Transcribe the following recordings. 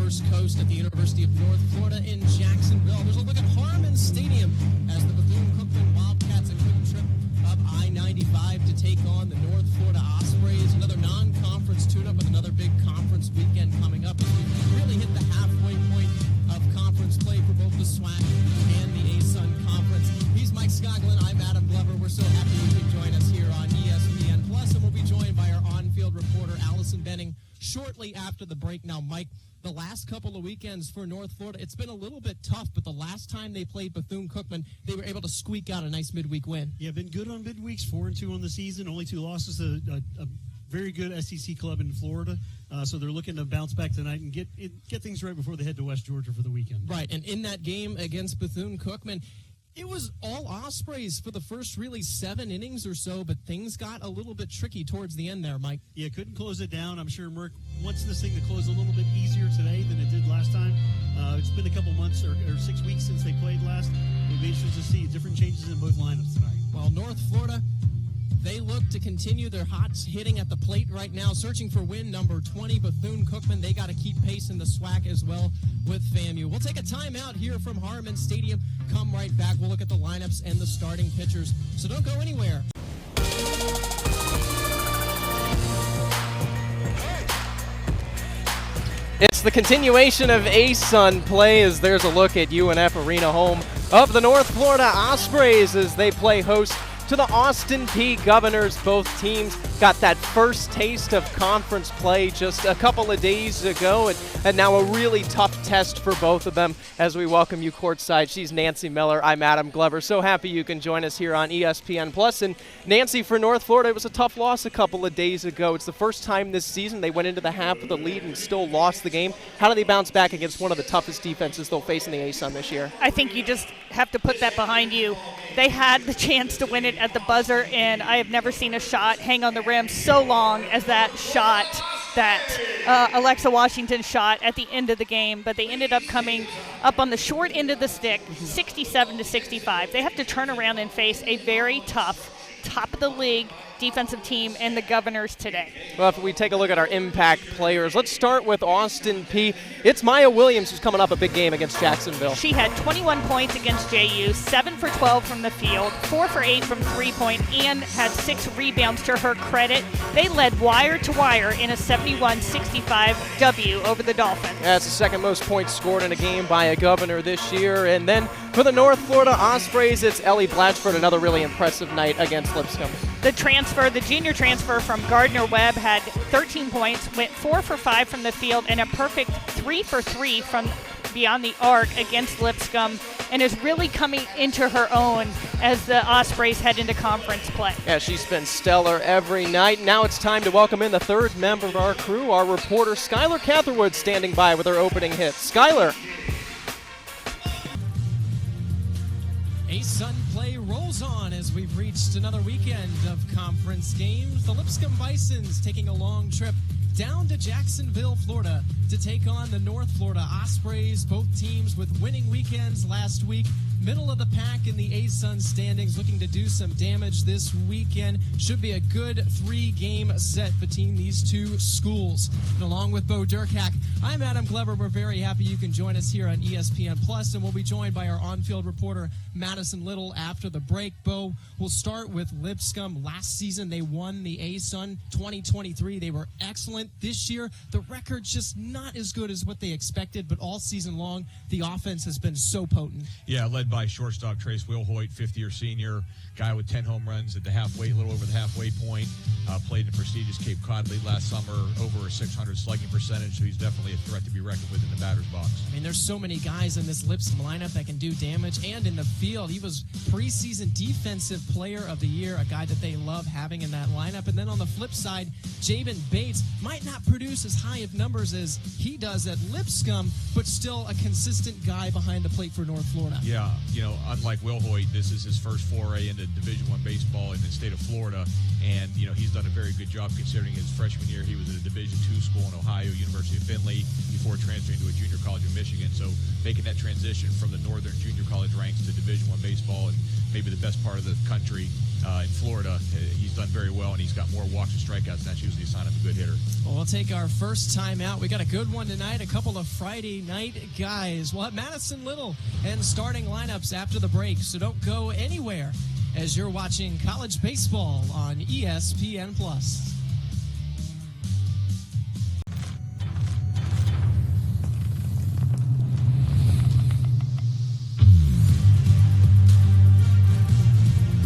First Coast at the University of North Florida in Jacksonville. There's a look at Harmon Stadium as the Bethune-Cookman Wildcats a quick trip up I-95 to take on the North Florida Ospreys. Another non-conference tune-up with another big conference weekend coming up as we really hit the halfway point of conference play for both the SWAC and the ASUN Conference. He's Mike Scoglin. I'm Adam Glover. We're so happy you can join us here on ESPN Plus, and we'll be joined by our on-field reporter, Allison Benning, shortly after the break. Now, Mike, the last couple of weekends for North Florida, it's been a little bit tough, but the last time they played Bethune-Cookman, they were able to squeak out a nice midweek win. Yeah, been good on midweeks, 4-2 on the season, only 2 losses, a very good SEC club in Florida. So they're looking to bounce back tonight and get things right before they head to West Georgia for the weekend. Right, and in that game against Bethune-Cookman, it was all Ospreys for the first really 7 innings or so, but things got a little bit tricky towards the end there, Mike. Yeah, couldn't close it down. I'm sure Merck wants this thing to close a little bit easier today than it did last time. It's been a couple months or 6 weeks since they played last. It'll be interesting to see different changes in both lineups tonight. Well, North Florida, they look to continue their hot hitting at the plate right now, searching for win number 20. Bethune-Cookman, they got to keep pace in the SWAC as well with FAMU. We'll take a timeout here from Harmon Stadium. Come right back. We'll look at the lineups and the starting pitchers. So don't go anywhere. It's the continuation of ASUN play as there's a look at UNF Arena, home of the North Florida Ospreys, as they play host to the Austin Peay Governors. Both teams got that first taste of conference play just a couple of days ago, and now a really tough test for both of them as we welcome you courtside. She's Nancy Miller. I'm Adam Glover. So happy you can join us here on ESPN Plus. And Nancy, for North Florida, it was a tough loss a couple of days ago. It's the first time this season they went into the half with a lead and still lost the game. How do they bounce back against one of the toughest defenses they'll face in the ASUN this year? I think you just have to put that behind you. They had the chance to win it at the buzzer, and I have never seen a shot hang on the rim so long as that shot that Alexa Washington shot at the end of the game. But they ended up coming up on the short end of the stick, 67-65. They have to turn around and face a very tough, top-of-the-league defensive team and the Governors today. Well, if we take a look at our impact players, let's start with Austin Peay. It's Maya Williams who's coming up a big game against Jacksonville. She had 21 points against JU, 7 for 12 from the field, 4 for 8 from three-point, and had 6 rebounds to her credit. They led wire to wire in a 71-65 W over the Dolphins. That's the second most points scored in a game by a Governor this year. And then for the North Florida Ospreys, it's Ellie Blatchford, another really impressive night against Lipscomb. The junior transfer from Gardner-Webb had 13 points, went 4 for 5 from the field, and a perfect 3 for 3 from beyond the arc against Lipscomb, and is really coming into her own as the Ospreys head into conference play. Yeah, she's been stellar every night. Now it's time to welcome in the third member of our crew, our reporter Skylar Catherwood, standing by with her opening hit. Skylar. ASUN play rolls on as we've reached another weekend of conference games. The Lipscomb Bisons taking a long trip down to Jacksonville, Florida to take on the North Florida Ospreys. Both teams with winning weekends last week. Middle of the pack in the ASUN standings, looking to do some damage this weekend. Should be a good 3-game set between these two schools. And along with Bo Durkak, I'm Adam Glover. We're very happy you can join us here on ESPN Plus, and we'll be joined by our on-field reporter Madison Little after the break. Bo, we'll start with Lipscomb. Last season they won the ASUN 2023. They were excellent. This year the record's just not as good as what they expected, but all season long the offense has been so potent. Yeah, led by shortstop Trace Wilhoit, fifth-year senior, guy with 10 home runs at the halfway, a little over the halfway point. Played in prestigious Cape Cod League last summer, over a 600 slugging percentage, so he's definitely a threat to be reckoned with in the batter's box. I mean, there's so many guys in this Lipscomb lineup that can do damage, and in the field. He was preseason defensive player of the year, a guy that they love having in that lineup. And then on the flip side, Jabin Bates might not produce as high of numbers as he does at Lipscomb, but still a consistent guy behind the plate for North Florida. Yeah, unlike Wilhoit, this is his first foray into Division I baseball in the state of Florida, and he's done a very good job considering his freshman year he was at a Division II school in Ohio, University of Findlay, before transferring to a junior college in Michigan. So making that transition from the northern junior college ranks to Division I baseball and maybe the best part of the country in Florida. He's done very well, and he's got more walks and strikeouts, and that's usually a sign of a good hitter. Well, we'll take our first time out. We got a good one tonight, a couple of Friday night guys. We'll have Madison Little and starting lineups after the break, so don't go anywhere as you're watching college baseball on ESPN+.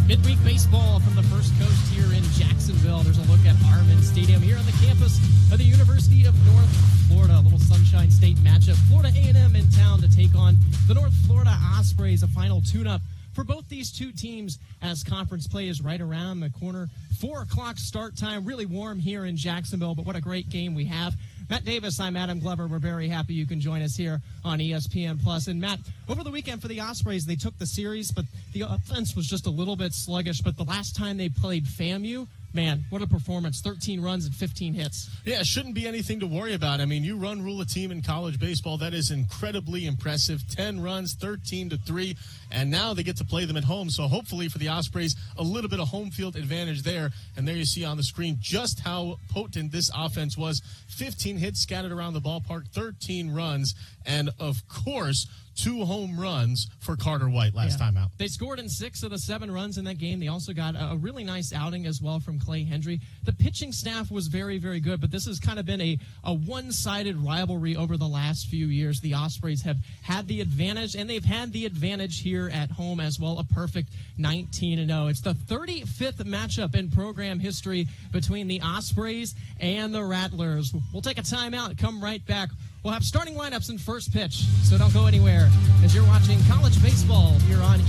Midweek baseball from the First Coast here in Jacksonville. There's a look at Harmon Stadium here on the campus of the University of North Florida. A little Sunshine State matchup. Florida A&M in town to take on the North Florida Ospreys. A final tune-up for both these two teams as conference play is right around the corner. 4 o'clock start time. Really warm here in Jacksonville, but what a great game we have. Matt Davis, I'm Adam Glover. We're very happy you can join us here on ESPN+. And Matt, over the weekend for the Ospreys, they took the series, but the offense was just a little bit sluggish. But the last time they played FAMU, man, what a performance. 13 runs and 15 hits. Yeah, it shouldn't be anything to worry about. I mean, you rule a team in college baseball. That is incredibly impressive. 10 runs, 13-3, and now they get to play them at home. So hopefully for the Ospreys, a little bit of home field advantage there. And there you see on the screen just how potent this offense was. 15 hits scattered around the ballpark, 13 runs, and of course, 2 home runs for Carter White last time out. They scored in 6 of the 7 runs in that game. They also got a really nice outing as well from Clay Hendry. The pitching staff was very, very good, but this has kind of been a one-sided rivalry over the last few years. The Ospreys have had the advantage, and they've had the advantage here at home as well, a perfect 19-0. It's the 35th matchup in program history between the Ospreys and the Rattlers. We'll take a timeout, come right back. We'll have starting lineups and first pitch, so don't go anywhere as you're watching college baseball here on